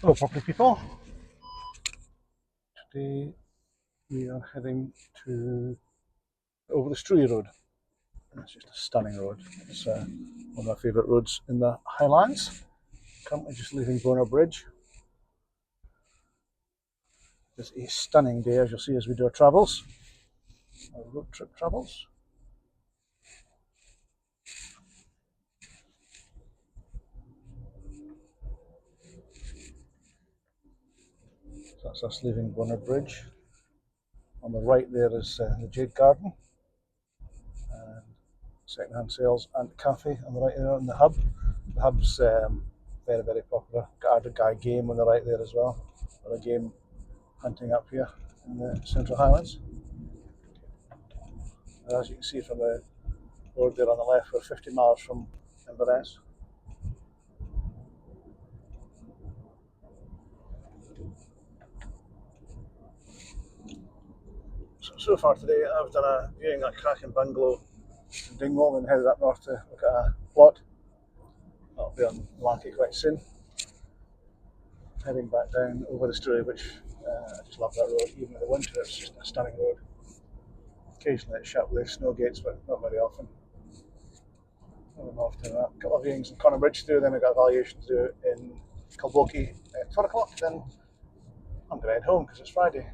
Hello, property people. Today we are heading to over the Struy road. It's just a stunning road. It's one of my favourite roads in the Highlands. Currently just leaving Bonar Bridge. It's a stunning day, as you'll see as we do our travels, our road trip travels. So that's us leaving Bonar Bridge. On the right there is the Jade Garden, and second-hand sales and cafe on the right there, and the hub. The hub's very, very popular. Got a guy game on the right there as well. Or a game hunting up here in the Central Highlands. And as you can see from the road there on the left, we're 50 miles from Inverness. So far today, I've done a viewing at Cracking Bungalow in Dingwall and headed up north to look at a plot. That'll be on the market quite soon. Heading back down over the Struy, which I just love that road. Even in the winter, it's just a stunning road. Occasionally it's shut with snow gates, but not very often. I'm off to a couple of viewings in Connor Bridge to do, then we've got a valuation to do in Kilbokie at 12 o'clock. Then I'm going to head home because it's Friday.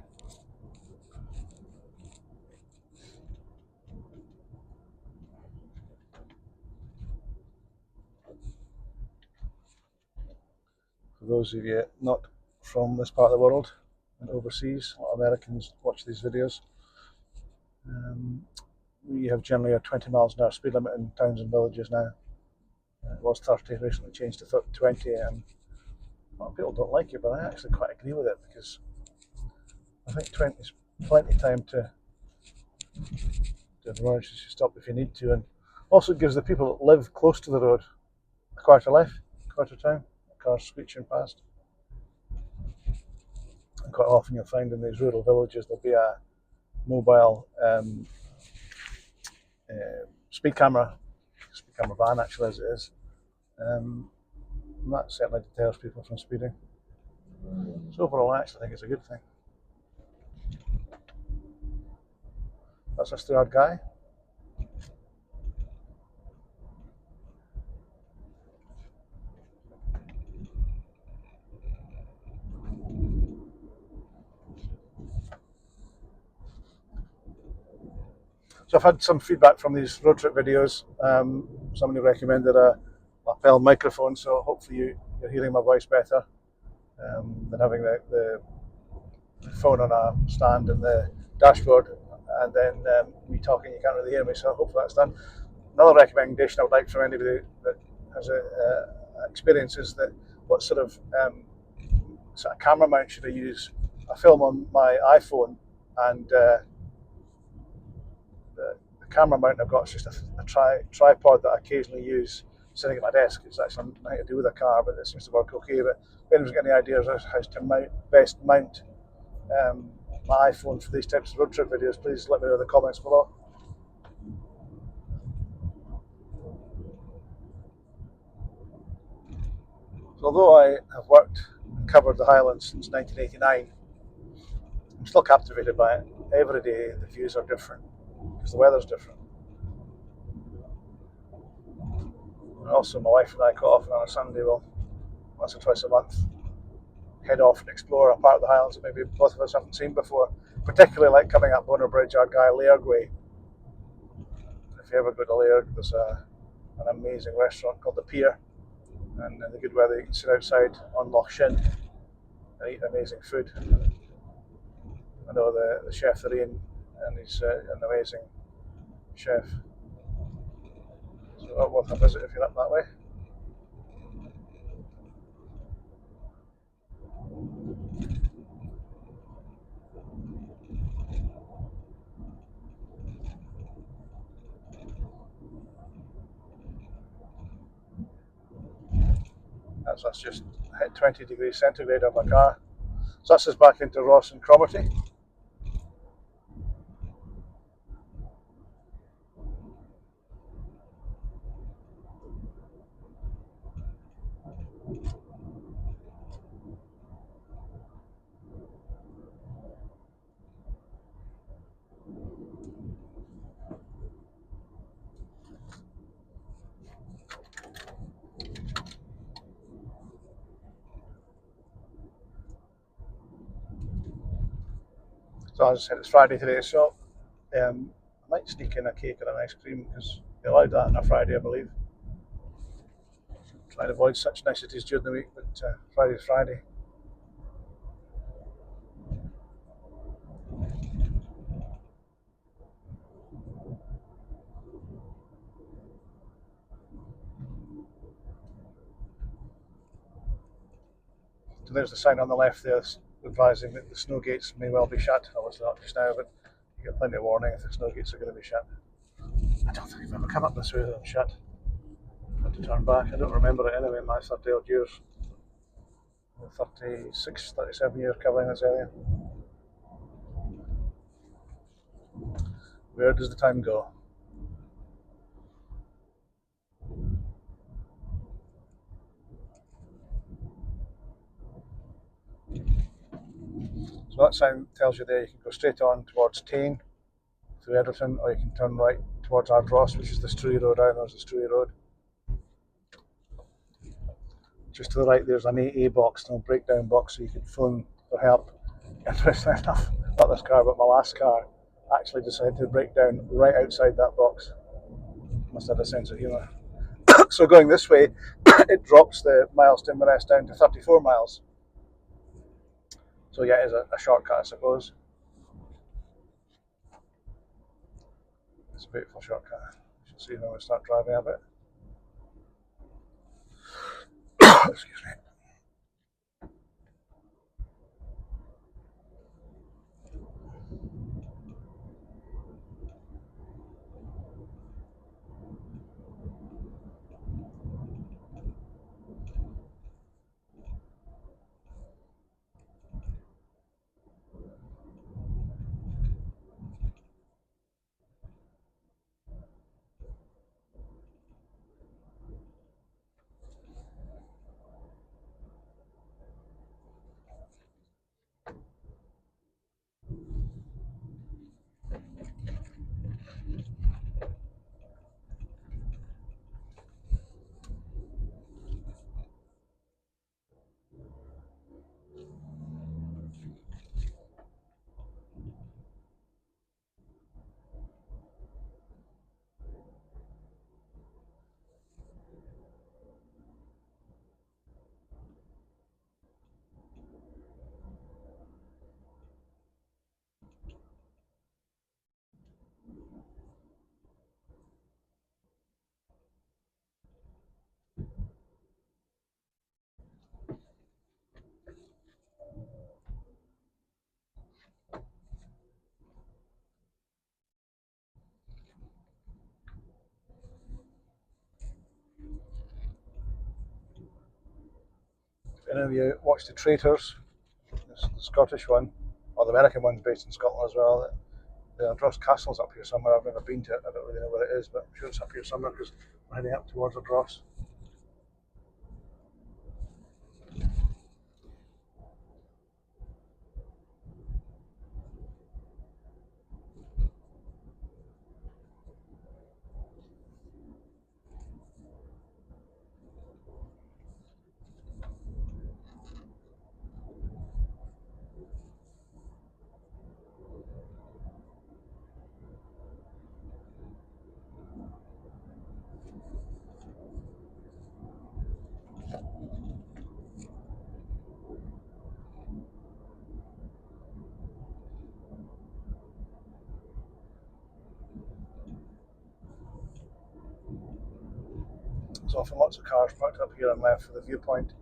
For those of you not from this part of the world and overseas, a lot of Americans watch these videos. We have generally a 20 miles an hour speed limit in towns and villages now. It was 30, recently changed to 20, and a lot of people don't like it, but I actually quite agree with it because I think 20 is plenty of time to emergency stop if you need to, and also gives the people that live close to the road a quarter life, quarter time, cars screeching past. And quite often you'll find in these rural villages there'll be a mobile speed camera van actually as it is. And that certainly deters people from speeding. So overall I actually think it's a good thing. That's a Stuart guy. So I've had some feedback from these road trip videos. Somebody recommended a lapel microphone, so hopefully you're hearing my voice better than having the phone on a stand in the dashboard and then me talking, you can't really hear me, so hopefully that's done. Another recommendation I would like from anybody that has experience is that what sort of camera mount should I use? I film on my iPhone, and the camera mount I've got is just a tripod that I occasionally use sitting at my desk. It's actually nothing to do with a car, but it seems to work okay. But if anyone's got any ideas as how to best mount my iPhone for these types of road trip videos, please let me know in the comments below. So although I have worked and covered the Highlands since 1989, I'm still captivated by it. Every day the views are different because the weather's different. And also my wife and I quite often on a Sunday will, once or twice a month, head off and explore a part of the Highlands that maybe both of us haven't seen before. Particularly like coming up Bonar Bridge, our guy Lairg Way. If you ever go to Lairg, there's an amazing restaurant called The Pier, and in the good weather you can sit outside on Loch Shin and eat amazing food. I know the chef there, Ian, and he's an amazing chef. So worth a visit if you're up that way. That's just hit 20 degrees centigrade on my car. So that's us back into Ross and Cromarty. So as I said, it's Friday today, so I might sneak in a cake or an ice cream because they allowed that on a Friday, I believe. Try to avoid such niceties during the week, but Friday's Friday. So there's the sign on the left there advising that the snow gates may well be shut. Obviously not just now, but you get plenty of warning if the snow gates are going to be shut. I don't think I've ever come up this way with them shut. I had to turn back. I don't remember it anyway in my 30 odd years. 36, 37 years covering this area. Where does the time go? So that sign tells you there you can go straight on towards Tain through Edgerton, or you can turn right towards Ardross, which is the Struy Road. I know it's the Struy Road. Just to the right there's an AA box, no breakdown box, so you can phone for help. Interestingly enough, not this car, but my last car actually decided to break down right outside that box. Must have a sense of humour. So going this way, it drops the miles to Inverness down to 34 miles. So yeah, it is a shortcut, I suppose. It's a beautiful shortcut. You should see when we start driving a bit. Excuse me. If any of you watch the Traitors, the Scottish one, or the American one based in Scotland as well, the Ardross Castle's up here somewhere. I've never been to it. I don't really know where it is, but I'm sure it's up here somewhere because we're heading up towards Ardross. There's often lots of cars parked up here and left for the viewpoint.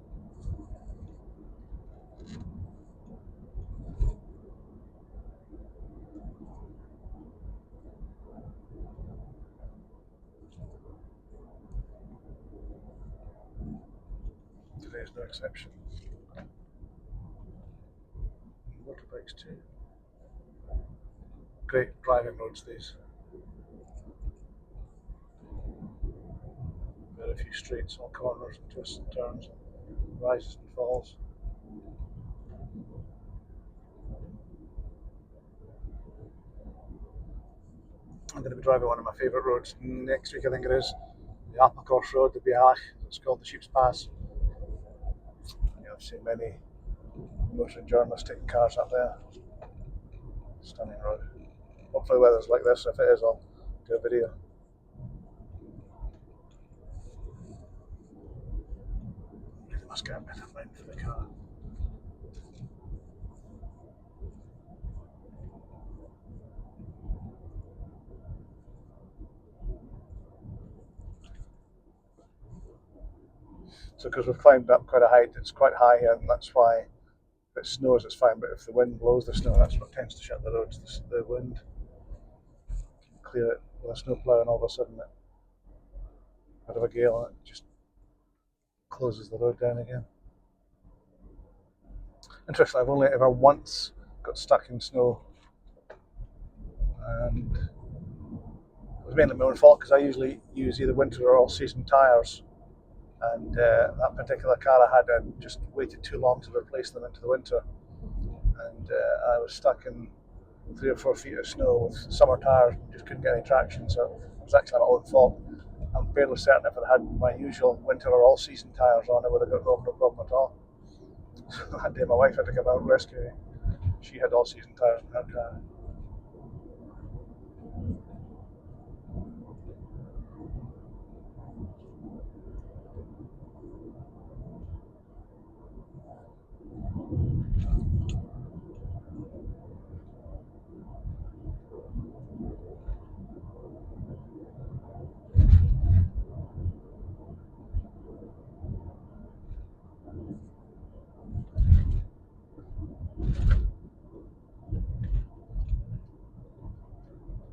Today's no exception. Motorbikes too. Great driving roads these. Very few straights, all corners and twists and turns, and rises and falls. I'm going to be driving one of my favourite roads next week, I think it is. The Applecross Road, the Beach. It's called the Sheep's Pass. I've seen many motoring journalists taking cars up there. Stunning road. Hopefully the weather's like this. If it is, I'll do a video. Really must get a better line for the car. So because we've climbed up quite a height, it's quite high here, and that's why if it snows it's fine, but if the wind blows the snow, that's what tends to shut the roads. The wind clear it with a snowplow, and all of a sudden a bit of a gale and it just closes the road down again. Interesting, I've only ever once got stuck in snow, and it was mainly my own fault because I usually use either winter or all-season tyres, and that particular car I had, I just waited too long to replace them into the winter, and I was stuck in 3 or 4 feet of snow with summer tyres and just couldn't get any traction, so it was actually my own fault. I'm fairly certain if I had my usual winter or all-season tyres on, I would have got no problem at all. So that day my wife had to come out and rescue me. She had all-season tyres in her car.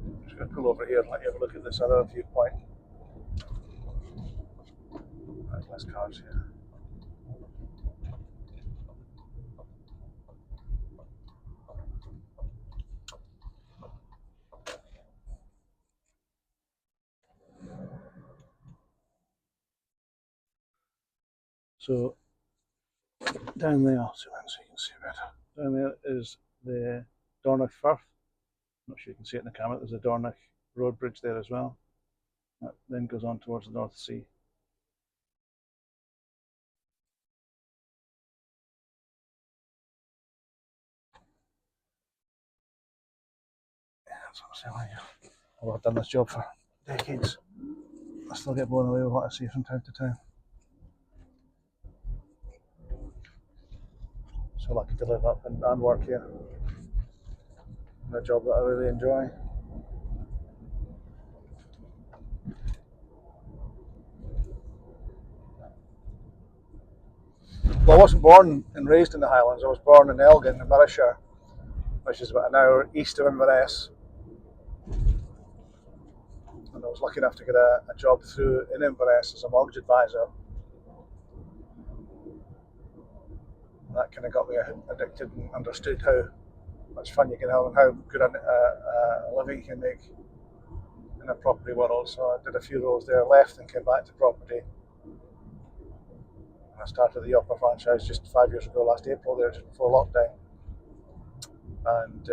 I'm just going to pull over here and let you have a look at this other viewpoint. There's less cars here. So down there, so you can see better. Down there is the Dornoch Firth. I'm not sure you can see it in the camera. There's a Dornoch road bridge there as well. That then goes on towards the North Sea. Yeah, that's what I'm saying. Although I've done this job for decades, I still get blown away with what I see from time to time. So lucky to live up and work here in a job that I really enjoy. Well, I wasn't born and raised in the Highlands. I was born in Elgin, in Mercia, which is about an hour east of Inverness. And I was lucky enough to get a job through in Inverness as a mortgage advisor. And that kind of got me addicted and understood how much fun you can have and how good a living you can make in a property world. So I did a few roles there, left and came back to property. And I started the yopa franchise just 5 years ago, last April, there just before lockdown. And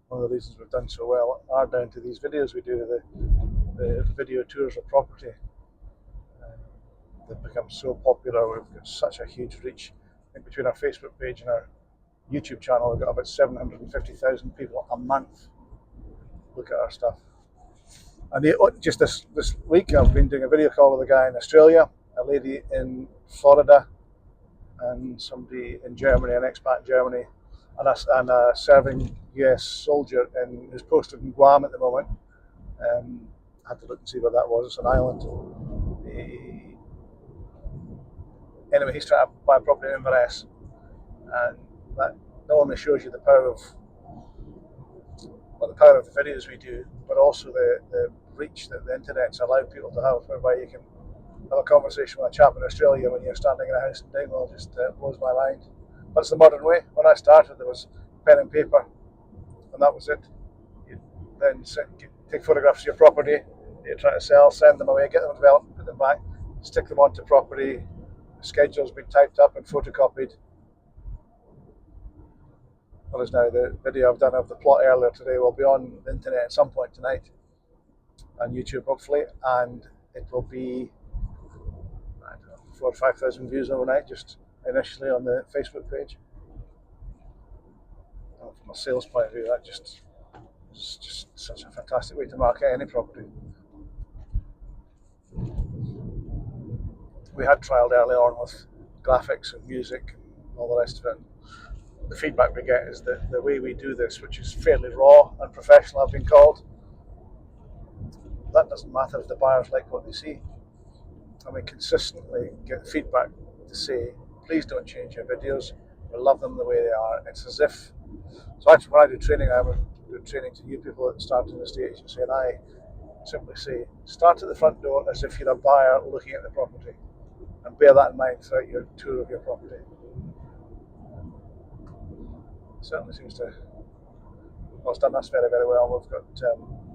one of the reasons we've done so well are down to these videos we do, the video tours of property. They've become so popular. We've got such a huge reach. I think between our Facebook page and our YouTube channel, we've got about 750,000 people a month look at our stuff. And just this week, I've been doing a video call with a guy in Australia, a lady in Florida, and somebody in Germany, an expat in Germany, and a serving US soldier who's posted in Guam at the moment. I had to look and see where that was. It's an island. Anyway, he's trying to buy a property in Inverness, and that not only shows you the power of the videos we do, but also the reach that the internet's allowed people to have, whereby you can have a conversation with a chap in Australia when you're standing in a house in Dingwall. Just blows my mind. But it's the modern way. When I started, there was pen and paper, and that was it. You then take photographs of your property you're trying to sell, send them away, get them developed, put them back, stick them onto property. The schedule's been typed up and photocopied. Whereas now the video I've done of the plot earlier today will be on the internet at some point tonight, on YouTube hopefully, and it will be 4,000 or 5,000 views overnight, just initially on the Facebook page. from a sales point of view, that is just such a fantastic way to market any property. We had trialled early on with graphics and music and all the rest of it. The feedback we get is that the way we do this, which is fairly raw and professional, I've been called, that doesn't matter if the buyers like what they see. And we consistently get feedback to say, please don't change your videos. We love them the way they are. It's as if, so actually when I do training, I would do training to new people that start in the estate agency, and I simply say, start at the front door as if you're a buyer looking at the property, and bear that in mind throughout your tour of your property. It certainly seems to, well, it's done this very, very well. We've got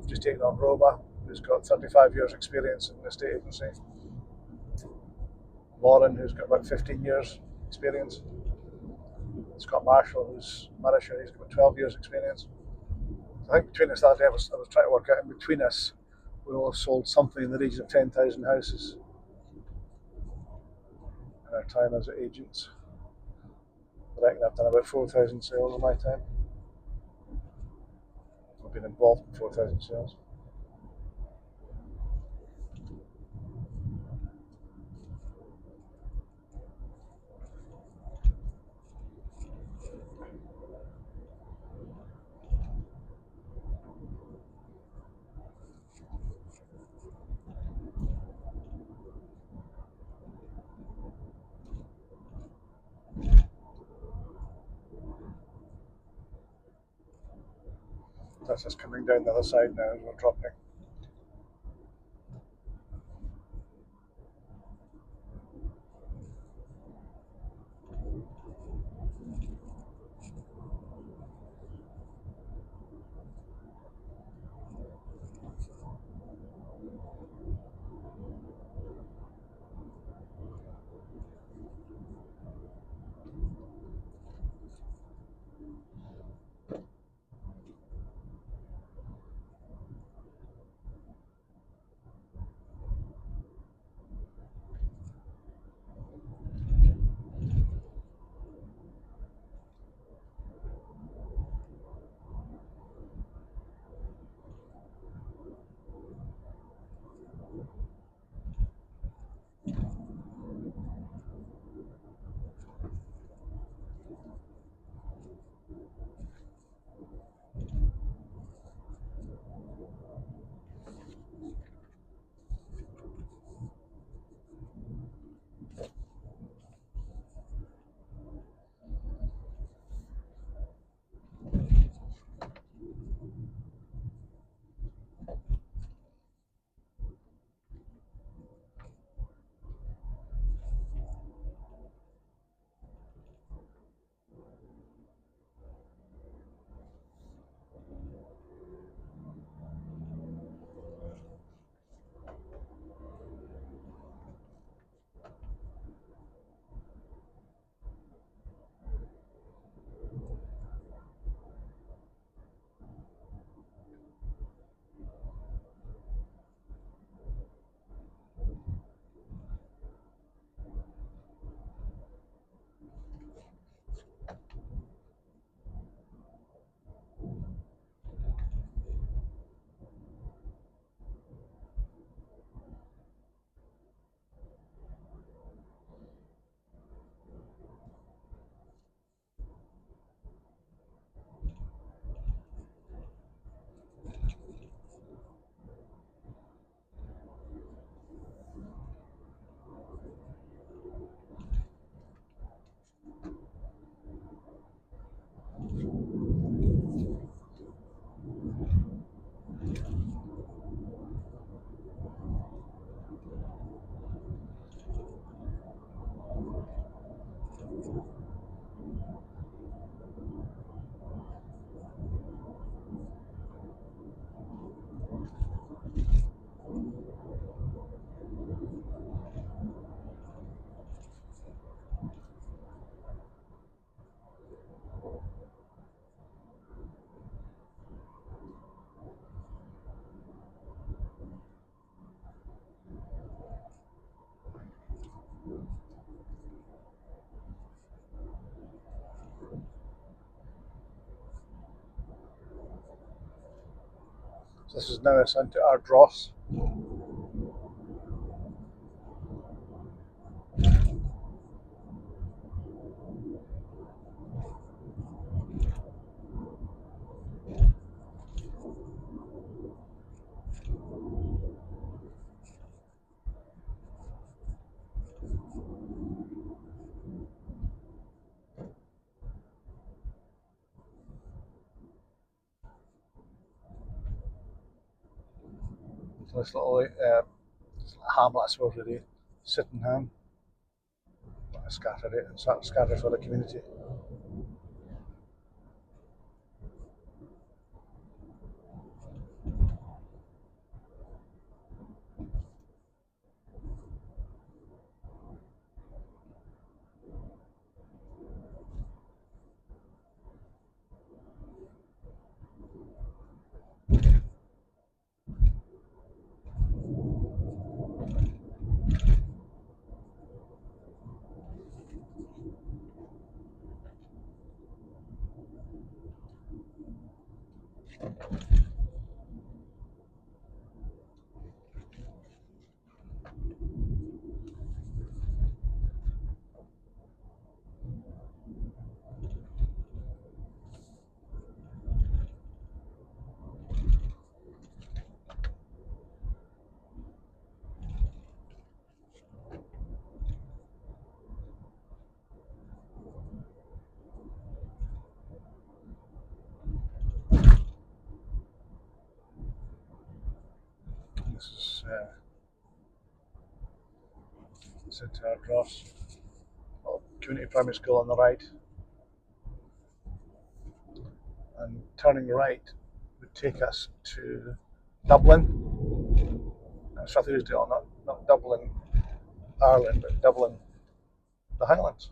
just taken on Roma, who's got 35 years experience in the estate agency. Lauren, who's got about 15 years experience. Scott Marshall, who's Marisher, he's got 12 years experience. I think between us that day, I was trying to work out, in between us, we all have sold something in the region of 10,000 houses in our time as agents. I reckon I've done about 4,000 sales in my time. I've been involved in 4,000 sales. That's just coming down the other side now as we're dropping. This is now us into our dross. So this little hamlet, I suppose, really, Sydenham. Scattered it and scattered for the community. This is St. Ardross, community primary school on the right, and turning right would take us to Dublin. Strathclyde, not Dublin, Ireland, but Dublin, the Highlands.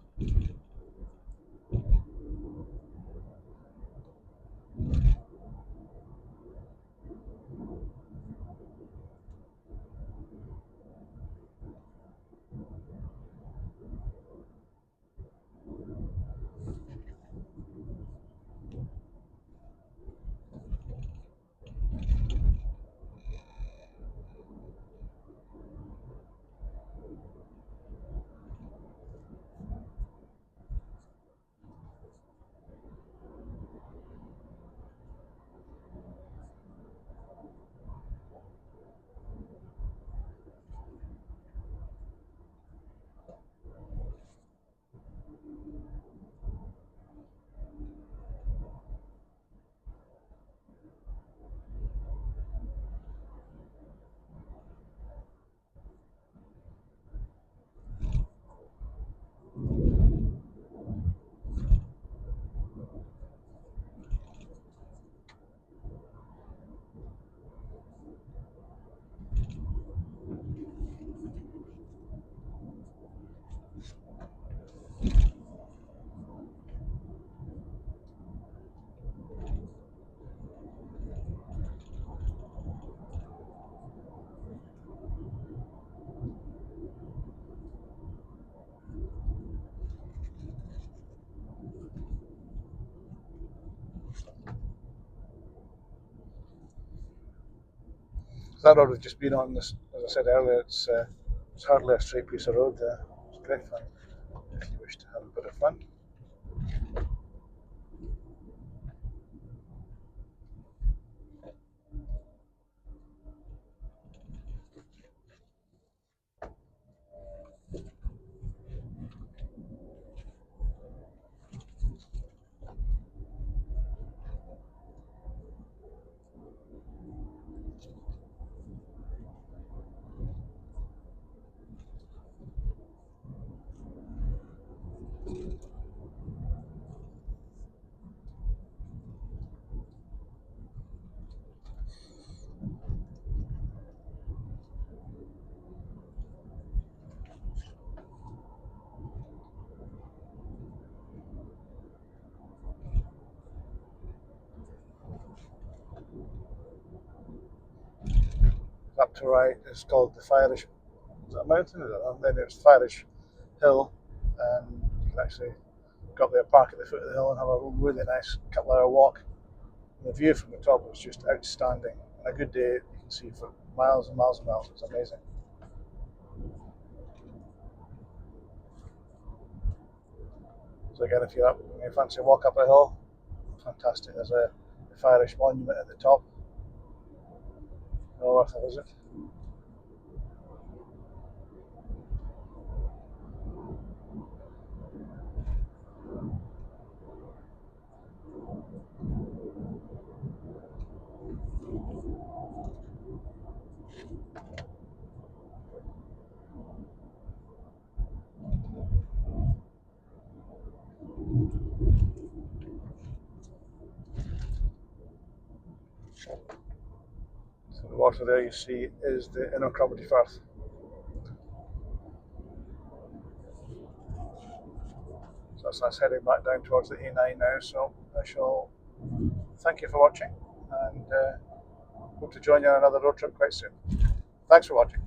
That road we've just been on, this, as I said earlier, it's hardly a straight piece of road. It's great fun if you wish to have a bit of fun. Up to right is called the Firish. Is that a mountain? Is it? And then it's Firish Hill, and you can actually go up there, park at the foot of the hill, and have a really nice couple-hour walk. And the view from the top was just outstanding. On a good day, you can see for miles and miles and miles. It's amazing. So again, if you're up, you fancy a walk up a hill, fantastic. There's a Irish monument at the top. Well worth a visit. So the water there you see is the Inner Cromarty Firth. So that's us heading back down towards the A9 now. So I shall thank you for watching and hope to join you on another road trip quite soon. Thanks for watching.